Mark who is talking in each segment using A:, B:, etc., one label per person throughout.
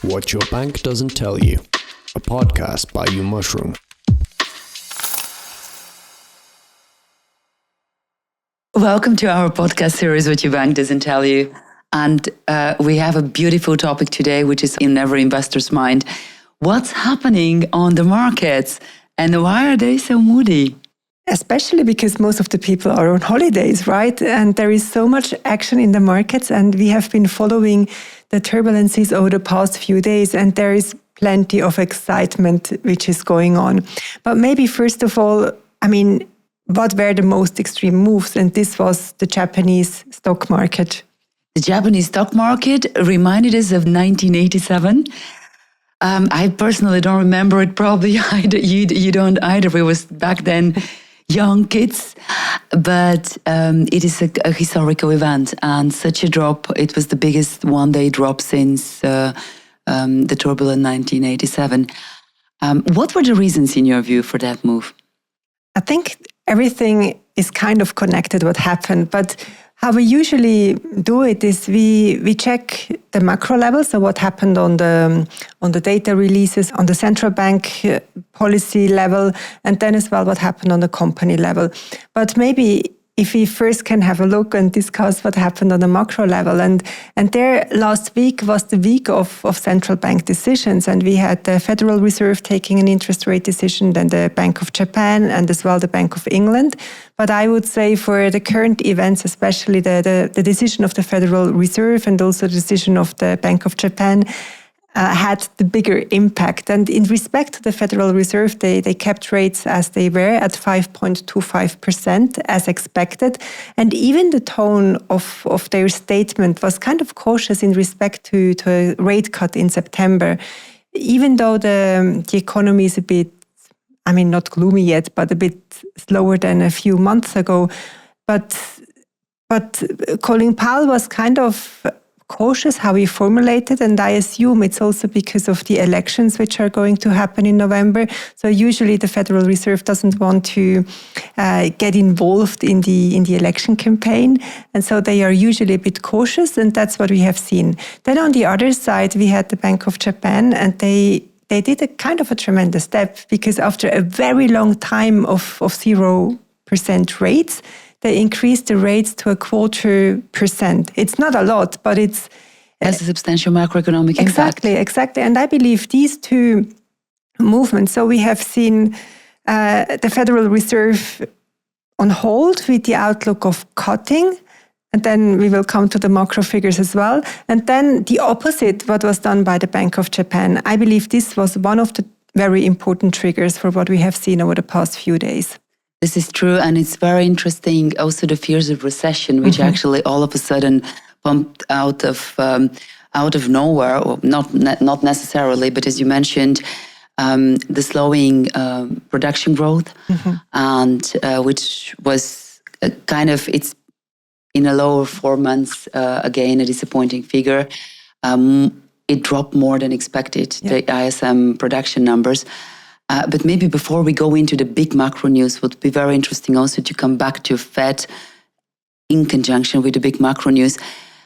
A: What Your Bank Doesn't Tell You, a podcast by You Mushroom.
B: Welcome to our podcast series, What Your Bank Doesn't Tell You. And we have a beautiful topic today, which is in every investor's mind. What's happening on the markets and why are they so moody?
C: Especially because most of the people are on holidays, right? And there is so much action in the markets, and we have been following the turbulences over the past few days, and there is plenty of excitement which is going on. But maybe first of all, what were the most extreme moves? And this was the Japanese stock market.
B: The Japanese stock market reminded us of 1987. I personally don't remember it, probably either. You don't either. We was back then young kids, but it is a historical event, and such a drop. It was the biggest one-day drop since the turbulent 1987. What were the reasons, in your view, for that move?
C: I think everything is kind of connected what happened, but how we usually do it is we check the macro level, so what happened on the data releases, on the central bank policy level, and then as well what happened on the company level. But maybe if we first can have a look and discuss what happened on the macro level. And there last week was the week of central bank decisions, and we had the Federal Reserve taking an interest rate decision, then the Bank of Japan, and as well the Bank of England. But I would say for the current events, especially the decision of the Federal Reserve and also the decision of the Bank of Japan, had the bigger impact. And in respect to the Federal Reserve, they kept rates as they were at 5.25% as expected. And even the tone of their statement was kind of cautious in respect to a rate cut in September. Even though the economy is a bit, not gloomy yet, but a bit slower than a few months ago. But Colin Powell was kind of cautious how he formulated, and I assume it's also because of the elections which are going to happen in November. So usually the Federal Reserve doesn't want to get involved in the election campaign, and so they are usually a bit cautious, and that's what we have seen. Then on the other side, we had the Bank of Japan, and they did a kind of a tremendous step, because after a very long time of 0% rates, they increased the rates to 0.25%. It's not a lot, but it's
B: has a substantial macroeconomic impact.
C: Exactly. And I believe these two movements, so we have seen the Federal Reserve on hold with the outlook of cutting, and then we will come to the macro figures as well. And then the opposite, what was done by the Bank of Japan. I believe this was one of the very important triggers for what we have seen over the past few days.
B: This is true, and it's very interesting also the fears of recession, which actually all of a sudden pumped out of nowhere, or not necessarily, but as you mentioned, the slowing production growth, and which was it's in a lower 4 months, again, a disappointing figure. It dropped more than expected, the ISM production numbers. But maybe before we go into the big macro news, it would be very interesting also to come back to Fed in conjunction with the big macro news.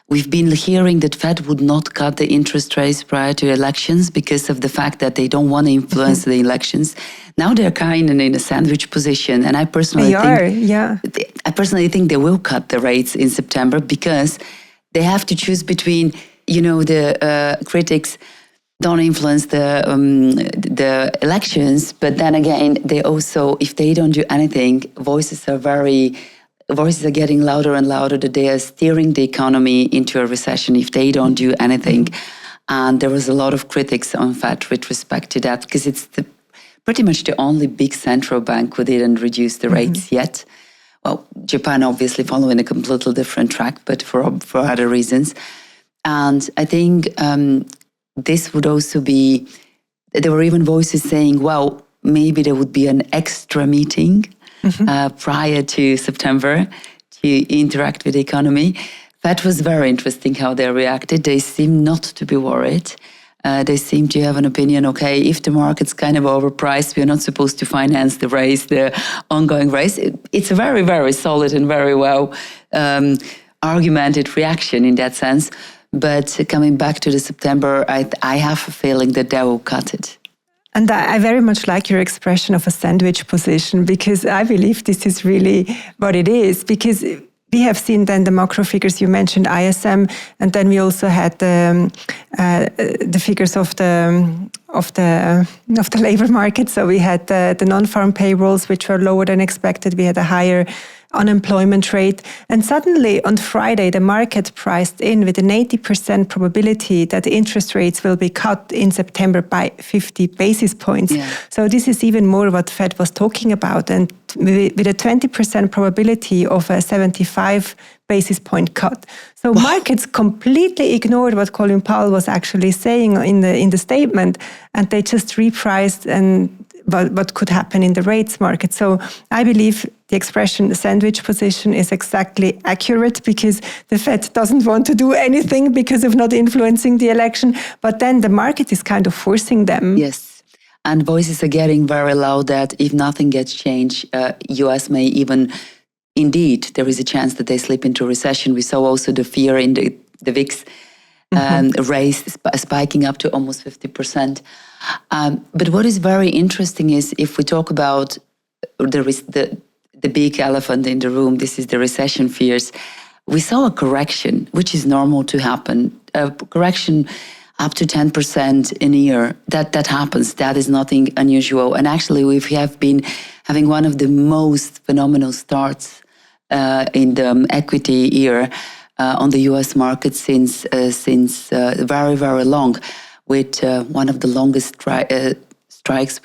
B: We've been hearing that Fed would not cut the interest rates prior to elections because of the fact that they don't want to influence the elections. Now they're kind of in a sandwich position, and I personally think they will cut the rates in September, because they have to choose between, the critics don't influence the elections, but then again, they also, if they don't do anything, voices are getting louder and louder that they are steering the economy into a recession if they don't do anything. And there was a lot of critics on Fed with respect to that, because it's pretty much the only big central bank who didn't reduce the rates yet. Well, Japan obviously following a completely different track, but for other reasons. And I think this would also be, there were even voices saying, well, maybe there would be an extra meeting prior to September to interact with the economy. That was very interesting how they reacted. They seem not to be worried. They seem to have an opinion, okay, if the market's kind of overpriced, we're not supposed to finance the ongoing race. It's a very, very solid and very well argumented reaction in that sense. But coming back to the September, I have a feeling that they will cut it.
C: And I very much like your expression of a sandwich position, because I believe this is really what it is. Because we have seen then the macro figures you mentioned, ISM, and then we also had the figures of the labor market. So we had the non-farm payrolls, which were lower than expected. We had a higher unemployment rate. And suddenly on Friday, the market priced in with an 80% probability that interest rates will be cut in September by 50 basis points.
B: Yeah.
C: So this is even more what Fed was talking about. And with a 20% probability of a 75 basis point cut. So markets completely ignored what Colin Powell was actually saying in the statement, and they just repriced and what could happen in the rates market. So I believe the expression sandwich position is exactly accurate, because the Fed doesn't want to do anything because of not influencing the election, but then the market is kind of forcing them.
B: Yes. And voices are getting very loud that if nothing gets changed, US may even, indeed, there is a chance that they slip into recession. We saw also the fear in the VIX raise spiking up to almost 50%. But what is very interesting is if we talk about the big elephant in the room, this is the recession fears. We saw a correction, which is normal to happen. A correction up to 10% in a year. That happens. That is nothing unusual. And actually, we have been having one of the most phenomenal starts in the equity year on the US market since very, very long, with one of the longest stripes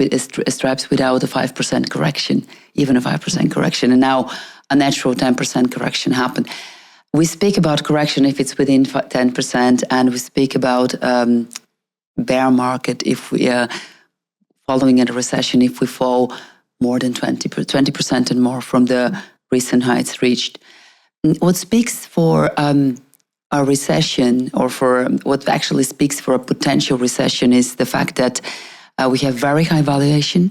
B: without a 5% correction, even a 5% correction. And now a natural 10% correction happened. We speak about correction if it's within 10%, and we speak about bear market if we are following a recession, if we fall more than 20% and more from the recent heights reached. What speaks for a recession, or for what actually speaks for a potential recession, is the fact that we have very high valuation,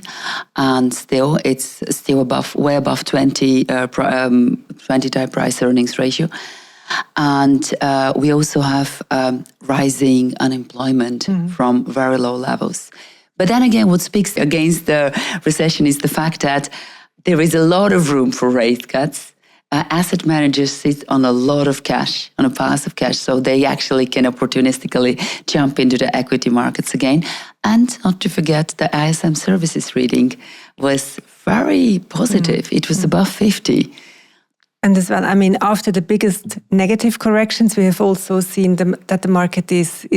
B: and still it's still way above 20 type price earnings ratio. And we also have rising unemployment from very low levels. But then again, what speaks against the recession is the fact that there is a lot of room for rate cuts. Asset managers sit on a lot of cash, on a pile of cash, so they actually can opportunistically jump into the equity markets again. And not to forget, the ISM services reading was very positive. It was above 50.
C: And as well, I mean, after the biggest negative corrections, we have also seen that the market is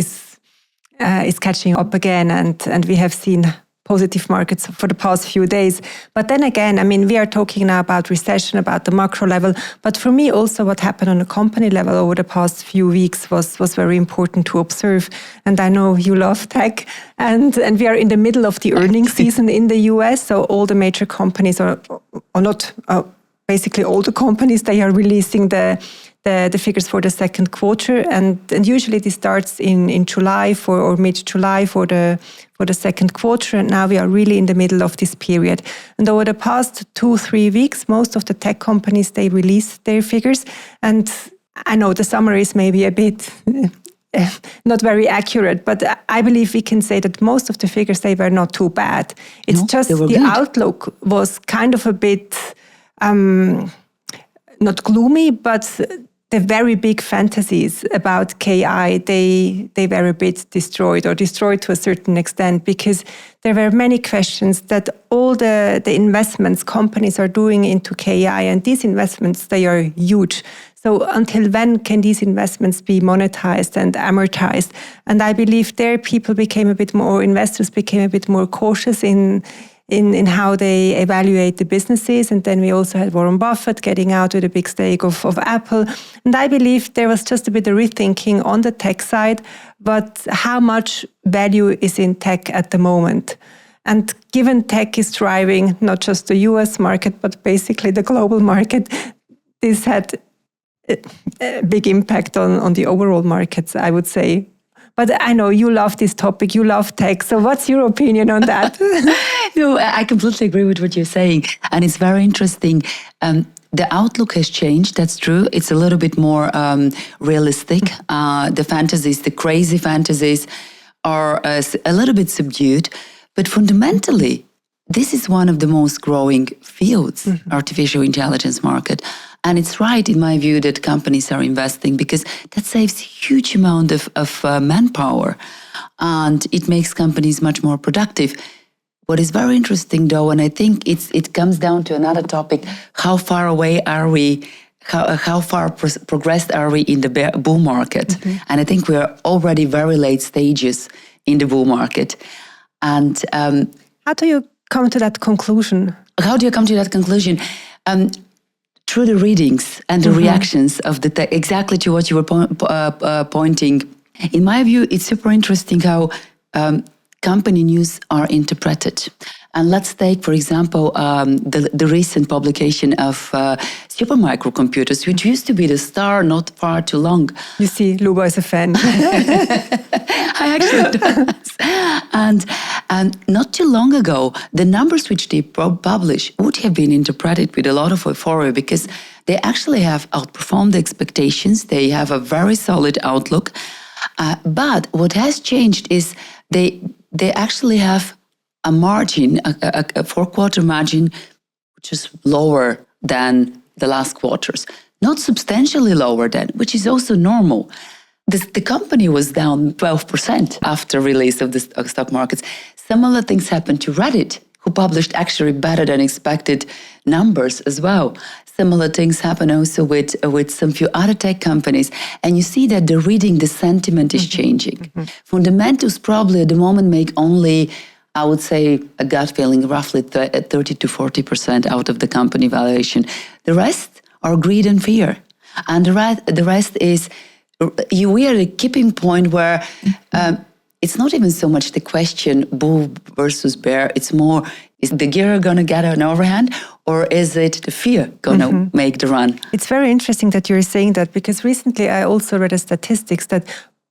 C: catching up again, and we have seen positive markets for the past few days. But then again, I mean, we are talking now about recession, about the macro level. But for me, also what happened on a company level over the past few weeks was very important to observe. And I know you love tech, and we are in the middle of the earnings season in the US. So all the major companies are not basically all the companies, they are releasing the figures for the second quarter, and usually this starts in July or mid-July for the second quarter, and now we are really in the middle of this period. And over the past 2-3 weeks, most of the tech companies, they release their figures, and I know the summaries may be a bit not very accurate, but I believe we can say that most of the figures, they were not too bad. It's just the good outlook was kind of a bit not gloomy, but the very big fantasies about KI, they were a bit destroyed to a certain extent, because there were many questions that all the investments companies are doing into KI, and these investments, they are huge. So until when can these investments be monetized and amortized? And I believe investors became a bit more cautious in how they evaluate the businesses. And then we also had Warren Buffett getting out with a big stake of Apple. And I believe there was just a bit of rethinking on the tech side, but how much value is in tech at the moment? And given tech is driving not just the US market, but basically the global market, this had a big impact on the overall markets, I would say. But I know you love this topic, you love tech. So what's your opinion on that?
B: No, I completely agree with what you're saying. And it's very interesting. the outlook has changed. That's true. It's a little bit more realistic. The fantasies, the crazy fantasies, are a little bit subdued. But fundamentally, this is one of the most growing fields, artificial intelligence market. And it's right, in my view, that companies are investing because that saves huge amount of manpower and it makes companies much more productive. What is very interesting, though, and I think it comes down to another topic: how far away are we? How far progressed are we in the bull market? And I think we are already very late stages in the bull market. And
C: how do you come to that conclusion?
B: How do you come to that conclusion? Through the readings and the reactions of the exactly to what you were pointing. In my view, it's super interesting how company news are interpreted. And let's take, for example, the recent publication of super microcomputers, which used to be the star not far too long.
C: You see, Luba is a fan.
B: I actually does. And not too long ago, the numbers which they publish would have been interpreted with a lot of euphoria because they actually have outperformed the expectations. They have a very solid outlook. But what has changed is they actually have a margin, a four-quarter margin, which is lower than the last quarters. Not substantially lower than, which is also normal. The company was down 12% after release of the stock markets. Similar things happened to Reddit, who published actually better than expected numbers as well. Similar things happen also with some few other tech companies. And you see that the sentiment is changing. Fundamentals probably at the moment make only, I would say, a gut feeling, roughly 30 to 40% out of the company valuation. The rest are greed and fear. And the rest is, we are at a tipping point where it's not even so much the question bull versus bear. It's more, is the gear going to get an overhand or is it the fear going to make the run?
C: It's very interesting that you're saying that because recently I also read a statistics that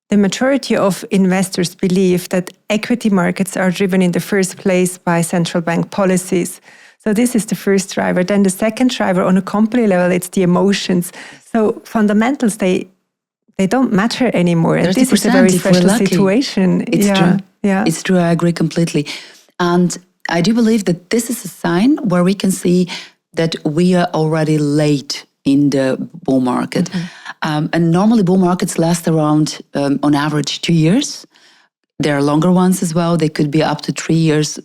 C: the majority of investors believe that equity markets are driven in the first place by central bank policies. So this is the first driver. Then the second driver on a company level, it's the emotions. So fundamentals, they don't matter anymore. And this is a very special situation.
B: It's true. Yeah. It's true. I agree completely. And I do believe that this is a sign where we can see that we are already late in the bull market. And normally bull markets last around, on average, 2 years. There are longer ones as well. They could be up to 3 years,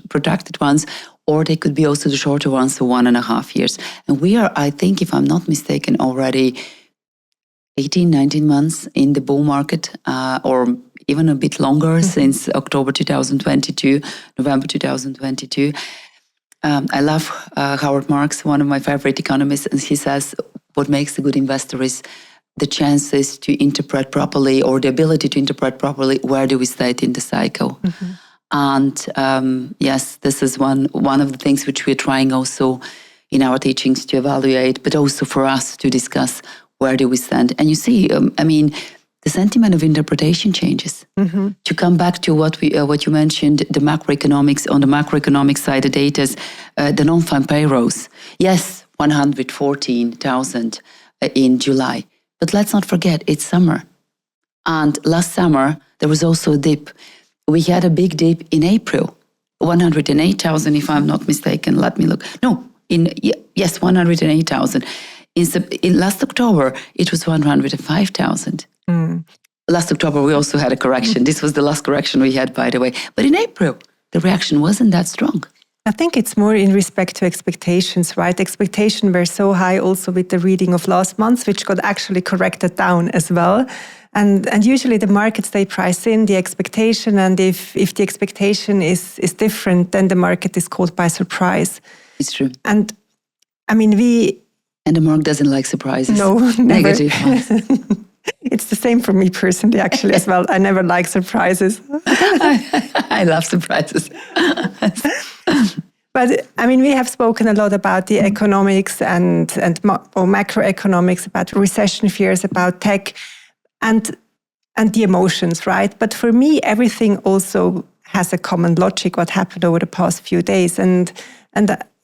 B: protracted ones, or they could be also the shorter ones, so 1.5 years. And we are, I think, if I'm not mistaken, already 18, 19 months in the bull market, or even a bit longer since October 2022, November 2022. I love Howard Marks, one of my favorite economists, and he says what makes a good investor is the chances to interpret properly or the ability to interpret properly where do we state in the cycle. And yes, this is one of the things which we're trying also in our teachings to evaluate, but also for us to discuss where do we stand. And you see, the sentiment of interpretation changes. To come back to what you mentioned, the macroeconomics, on the macroeconomic side, the data, the non-farm payrolls. Yes, 114,000 in July. But let's not forget, it's summer. And last summer, there was also a dip. We had a big dip in April, 108,000, if I'm not mistaken. Let me look. No, yes, 108,000. In last October, it was 105,000. Last October, we also had a correction. This was the last correction we had, by the way. But in April, the reaction wasn't that strong.
C: I think it's more in respect to expectations, right? Expectations were so high also with the reading of last month, which got actually corrected down as well. And usually the markets, they price in the expectation. And if the expectation is different, then the market is caught by surprise.
B: It's true.
C: And
B: And the market doesn't like surprises.
C: No, never.
B: Negative ones.
C: It's the same for me personally, actually, as well. I never like surprises.
B: I love surprises.
C: But we have spoken a lot about the economics or macroeconomics, about recession fears, about tech, and the emotions, right? But for me, everything also has a common logic. What happened over the past few days, and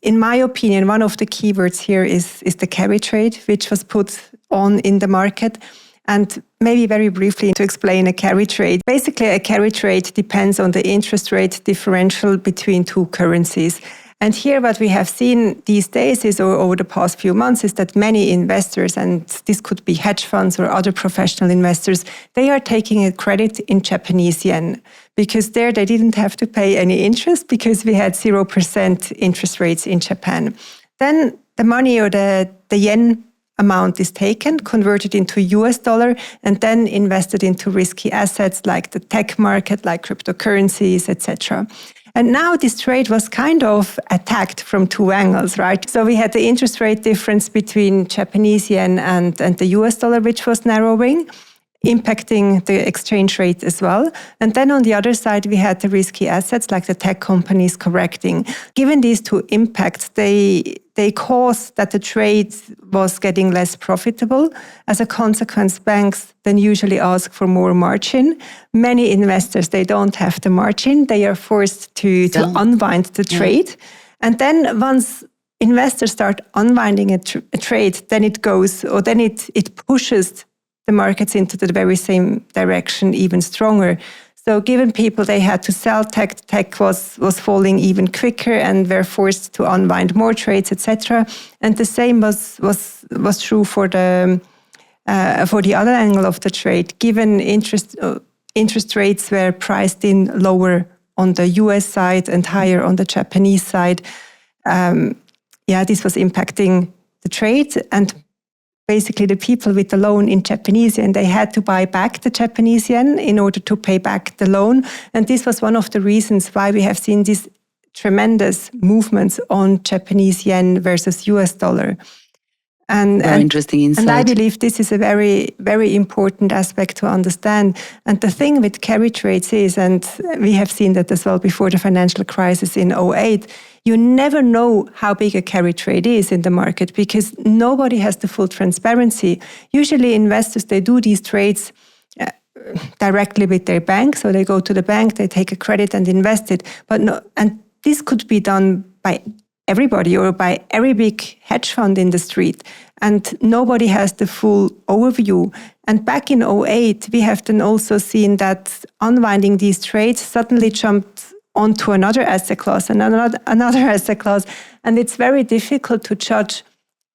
C: in my opinion, one of the keywords here is the carry trade, which was put on in the market. And maybe very briefly to explain a carry trade. Basically, a carry trade depends on the interest rate differential between two currencies. And here what we have seen these days is, or over the past few months, is that many investors, and this could be hedge funds or other professional investors, they are taking a credit in Japanese yen because there they didn't have to pay any interest because we had 0% interest rates in Japan. Then the money or the yen amount is taken, converted into US dollar, and then invested into risky assets like the tech market, like cryptocurrencies, etc. And now this trade was kind of attacked from two angles, right? So we had the interest rate difference between Japanese yen and the US dollar, which was narrowing, impacting the exchange rate as well. And then on the other side, we had the risky assets like the tech companies correcting. Given these two impacts, they caused that the trade was getting less profitable. As a consequence, banks then usually ask for more margin. Many investors, they don't have the margin. They are forced to unwind the trade. And then once investors start unwinding a trade, then it goes, or then it pushes the markets into the very same direction, even stronger. So given people, they had to sell tech was falling even quicker and were forced to unwind more trades, etc. And the same was true for the other angle of the trade. Given interest rates were priced in lower on the US side and higher on the Japanese side, this was impacting the trade. And basically, the people with the loan in Japanese yen, they had to buy back the Japanese yen in order to pay back the loan. And this was one of the reasons why we have seen these tremendous movements on Japanese yen versus US dollar.
B: Very interesting insight.
C: And I believe this is a very, very important aspect to understand. And the thing with carry trades is, and we have seen that as well before the financial crisis in 2008, you never know how big a carry trade is in the market because nobody has the full transparency. Usually investors, they do these trades directly with their bank. So they go to the bank, they take a credit and invest it. And this could be done by everybody or by every big hedge fund in the street. And nobody has the full overview. And back in 2008, we have then also seen that unwinding these trades suddenly jumped onto another asset class and another asset class. And it's very difficult to judge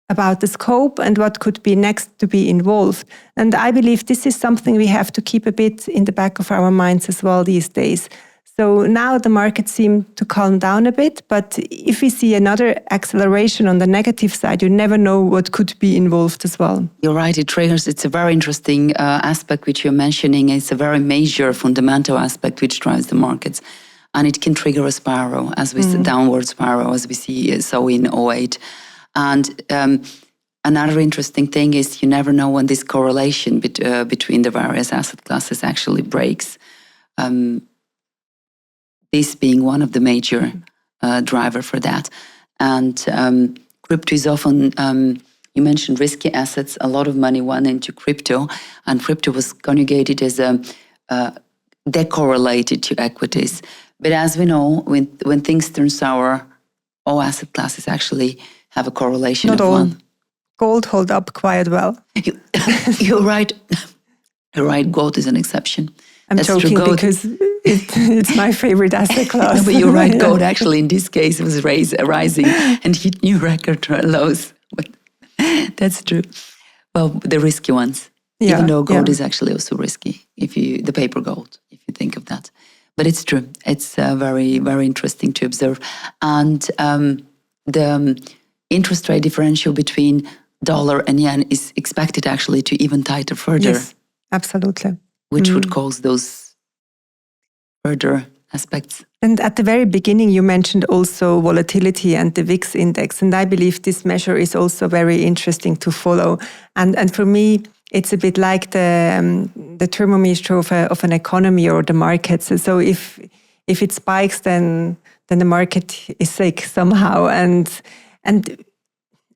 C: about the scope and what could be next to be involved. And I believe this is something we have to keep a bit in the back of our minds as well these days. So now the markets seem to calm down a bit, but if we see another acceleration on the negative side, you never know what could be involved as well.
B: You're right, it's a very interesting aspect which you're mentioning. It's a very major fundamental aspect which drives the markets. And it can trigger a spiral, as we see, downward spiral, as we saw in 2008. And another interesting thing is you never know when this correlation between the various asset classes actually breaks. This being one of the major driver for that. And crypto is often, you mentioned risky assets, a lot of money went into crypto, and crypto was conjugated as decorrelated to equities. But as we know, when things turn sour, all asset classes actually have a correlation
C: Not
B: of
C: all.
B: one.
C: Gold hold up quite well.
B: You're right. You're right. Gold is an exception.
C: I'm
B: That's
C: joking
B: true. Gold,
C: because it's my favorite asset class.
B: no, but you're right. Gold actually in this case was rising and hit new record lows. But that's true. Well, the risky ones. Even though gold is actually also risky, the paper gold, if you think of that. But it's true. It's very, very interesting to observe. And the interest rate differential between dollar and yen is expected actually to even tighter further.
C: Yes, absolutely.
B: Which would cause those further aspects.
C: And at the very beginning, you mentioned also volatility and the VIX index. And I believe this measure is also very interesting to follow. And for me, it's a bit like the thermometer of an economy or the markets. So if it spikes, then the market is sick somehow. And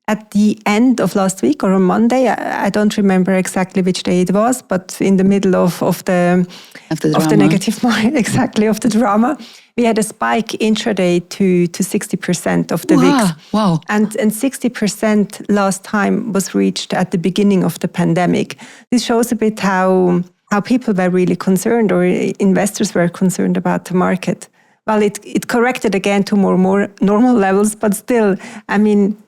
C: at the end of last week or on Monday, I don't remember exactly which day it was, but in the middle of the negative market, exactly, of the drama, we had a spike intraday to 60% of the VIX.
B: Wow.
C: And 60% last time was reached at the beginning of the pandemic. This shows a bit how people were really concerned, or investors were concerned about the market. Well, it corrected again to more normal levels, but still, I mean,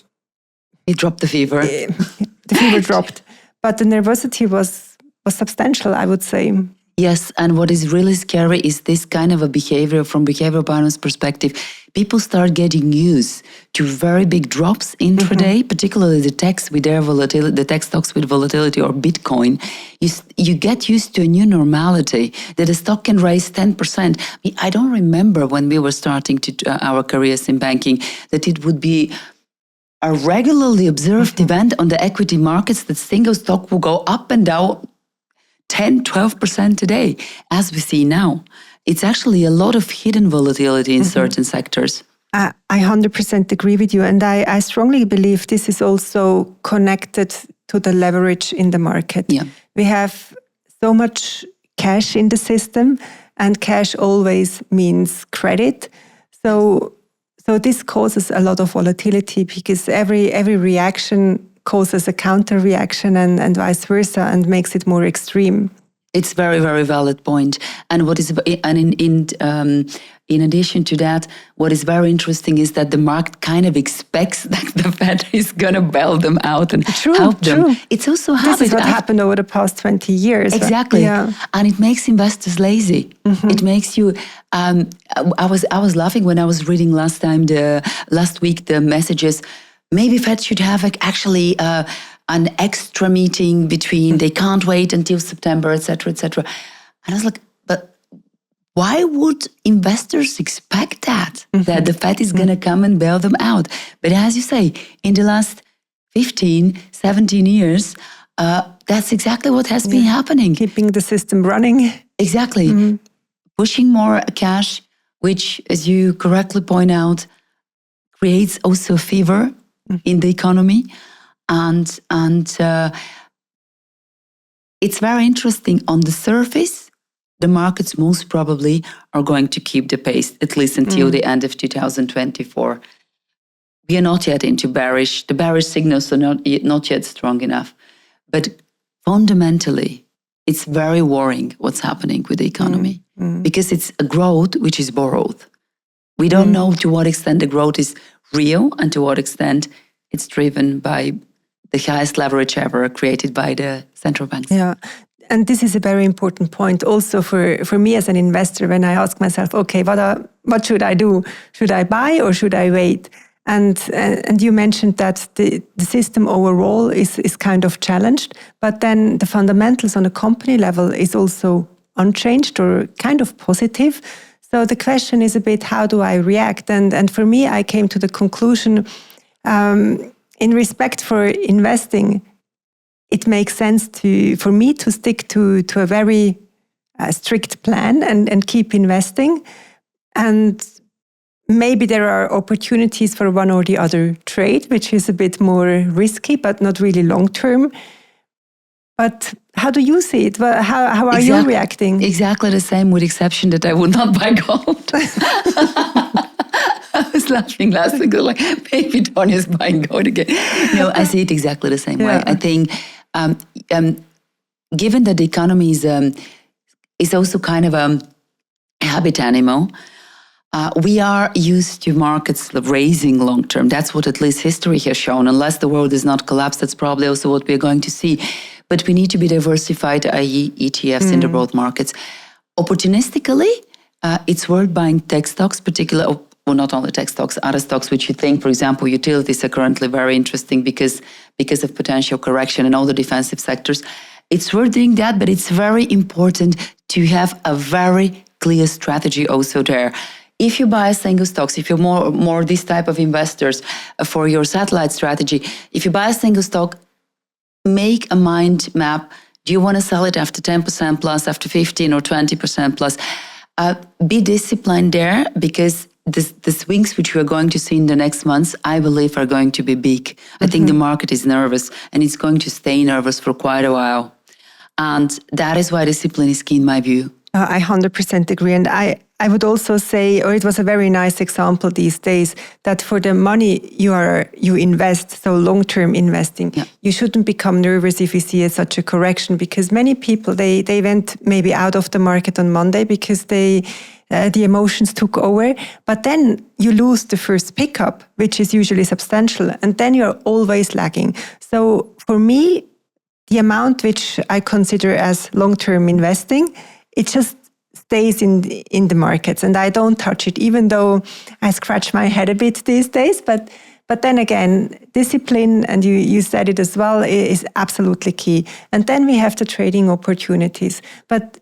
B: it dropped the fever.
C: The fever dropped, but the nervosity was substantial, I would say.
B: Yes, and what is really scary is this kind of a behavior from behavioral balance perspective. People start getting used to very big drops intraday, particularly the techs with their volatility, the tech stocks with volatility or Bitcoin. You get used to a new normality that a stock can raise 10%. I don't remember when we were starting our careers in banking that it would be a regularly observed event on the equity markets that single stock will go up and down 10, 12% a day, as we see now. It's actually a lot of hidden volatility in certain sectors.
C: I 100% agree with you. And I strongly believe this is also connected to the leverage in the market.
B: Yeah.
C: We have so much cash in the system, and cash always means credit. So this causes a lot of volatility, because every reaction causes a counter reaction and vice versa, and makes it more extreme.
B: It's very, very valid point. And in addition to that, what is very interesting is that the market kind of expects that the Fed is going to bail them out and help them.
C: True.
B: It's also
C: this is what happened over the past 20 years.
B: Exactly.
C: Right? Yeah.
B: And it makes investors lazy. It makes you. I was laughing when I was reading last week the messages. Maybe Fed should have actually an extra meeting between. They can't wait until September, etc., etc. And I was like, but why would investors expect that the Fed is going to come and bail them out? But as you say, in the last 15, 17 years, that's exactly what has been happening.
C: Keeping the system running.
B: Exactly. Pushing more cash, which, as you correctly point out, creates also fever in the economy. And it's very interesting. On the surface, the markets most probably are going to keep the pace, at least until the end of 2024. We are not yet into bearish. The bearish signals are not yet strong enough. But fundamentally, it's very worrying what's happening with the economy, because it's a growth which is borrowed. We don't know to what extent the growth is real and to what extent it's driven by the highest leverage ever created by the central banks.
C: Yeah. And this is a very important point also for me as an investor, when I ask myself, okay, what should I do? Should I buy or should I wait? And you mentioned that the system overall is kind of challenged, but then the fundamentals on a company level is also unchanged or kind of positive. So the question is a bit, how do I react? And for me, I came to the conclusion, in respect for investing, it makes sense for me to stick to a very strict plan and keep investing. And maybe there are opportunities for one or the other trade, which is a bit more risky, but not really long-term. But how do you see it? Well, how are you reacting?
B: Exactly the same, with exception that I would not buy gold. I was laughing last week, like, maybe Tony is buying gold again. No, I see it exactly the same way. I think, given that the economy is also kind of a habit animal, we are used to markets raising long term. That's what at least history has shown. Unless the world is not collapsed, that's probably also what we're going to see. But we need to be diversified, i.e. ETFs in the broad markets. Opportunistically, it's worth buying tech stocks, particularly, well, not only tech stocks, other stocks which you think, for example, utilities are currently very interesting because of potential correction in all the defensive sectors. It's worth doing that, but it's very important to have a very clear strategy also there. If you buy single stocks, if you're more this type of investors for your satellite strategy, if you buy a single stock, make a mind map. Do you want to sell it after 10% plus, after 15 or 20% plus? Be disciplined there, because the swings which we are going to see in the next months, I believe, are going to be big. I think the market is nervous, and it's going to stay nervous for quite a while. And that is why discipline is key in my view.
C: I 100% agree. And I would also say, or it was a very nice example these days, that for the money you invest, so long-term investing, you shouldn't become nervous if you see such a correction, because many people, they went maybe out of the market on Monday because the emotions took over, but then you lose the first pickup, which is usually substantial, and then you're always lagging. So for me, the amount which I consider as long-term investing, it just stays in the markets, and I don't touch it, even though I scratch my head a bit these days. But then again, discipline, and you said it as well, is absolutely key. And then we have the trading opportunities. But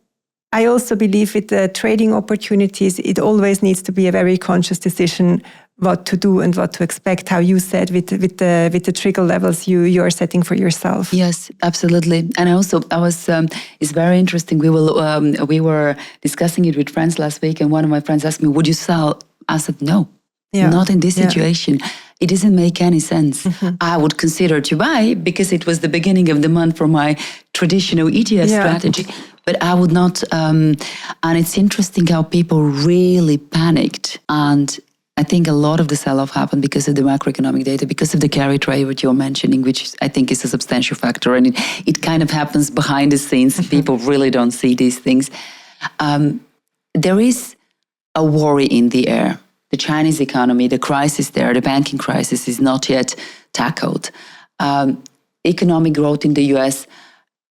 C: I also believe with the trading opportunities, it always needs to be a very conscious decision what to do and what to expect, how you said, with the trigger levels you are setting for yourself.
B: Yes, absolutely. And it's very interesting. We were discussing it with friends last week, and one of my friends asked me, would you sell? I said, no, not in this situation. It doesn't make any sense. I would consider to buy because it was the beginning of the month for my traditional ETF strategy, but I would not. And it's interesting how people really panicked, and I think a lot of the sell-off happened because of the macroeconomic data, because of the carry trade that you're mentioning, which I think is a substantial factor. And it kind of happens behind the scenes. People really don't see these things. There is a worry in the air. The Chinese economy, the crisis there, the banking crisis is not yet tackled. Economic growth in the US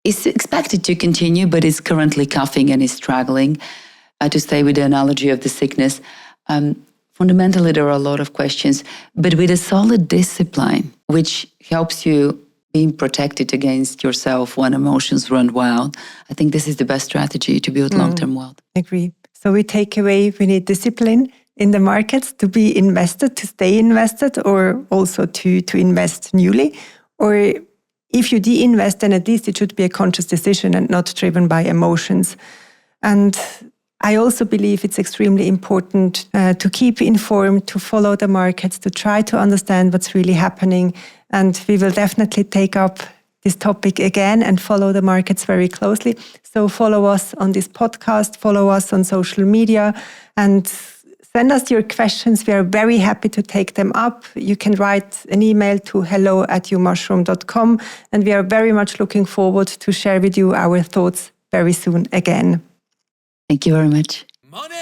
B: is expected to continue, but is currently coughing and is struggling. To stay with the analogy of the sickness, fundamentally, there are a lot of questions, but with a solid discipline, which helps you being protected against yourself when emotions run wild, I think this is the best strategy to build long-term wealth.
C: Agree. So we take away, we need discipline in the markets to be invested, to stay invested, or also to invest newly. Or if you de-invest, then at least it should be a conscious decision and not driven by emotions. And I also believe it's extremely important to keep informed, to follow the markets, to try to understand what's really happening. And we will definitely take up this topic again and follow the markets very closely. So follow us on this podcast, follow us on social media, and send us your questions. We are very happy to take them up. You can write an email to hello@youmushroom.com, and we are very much looking forward to share with you our thoughts very soon again.
B: Thank you very much.
A: Money!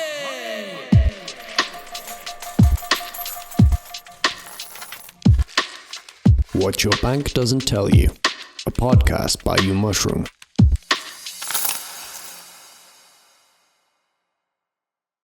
A: What Your Bank Doesn't Tell You, a podcast by YouMushroom.